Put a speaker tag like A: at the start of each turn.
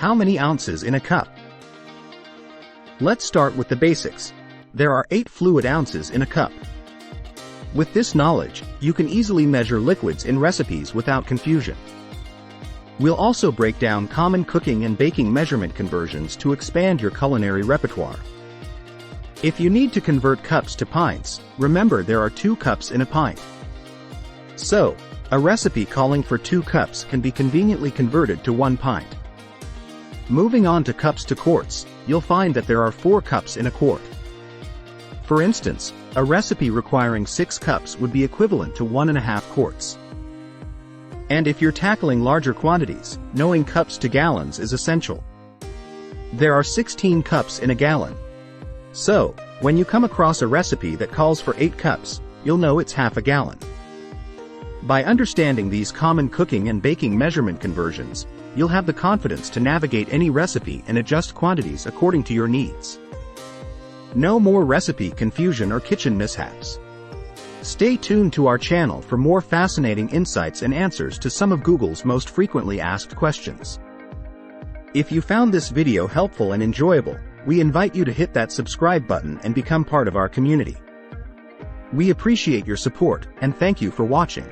A: How many ounces in a cup? Let's start with the basics. There are 8 fluid ounces in a cup. With this knowledge, you can easily measure liquids in recipes without confusion. We'll also break down common cooking and baking measurement conversions to expand your culinary repertoire. If you need to convert cups to pints, remember there are 2 cups in a pint. So, a recipe calling for 2 cups can be conveniently converted to 1 pint. Moving on to cups to quarts, you'll find that there are 4 cups in a quart. For instance, a recipe requiring 6 cups would be equivalent to 1.5 quarts. And if you're tackling larger quantities, knowing cups to gallons is essential. There are 16 cups in a gallon. So, when you come across a recipe that calls for 8 cups, you'll know it's half a gallon. By understanding these common cooking and baking measurement conversions, you'll have the confidence to navigate any recipe and adjust quantities according to your needs. No more recipe confusion or kitchen mishaps. Stay tuned to our channel for more fascinating insights and answers to some of Google's most frequently asked questions. If you found this video helpful and enjoyable, we invite you to hit that subscribe button and become part of our community. We appreciate your support, and thank you for watching.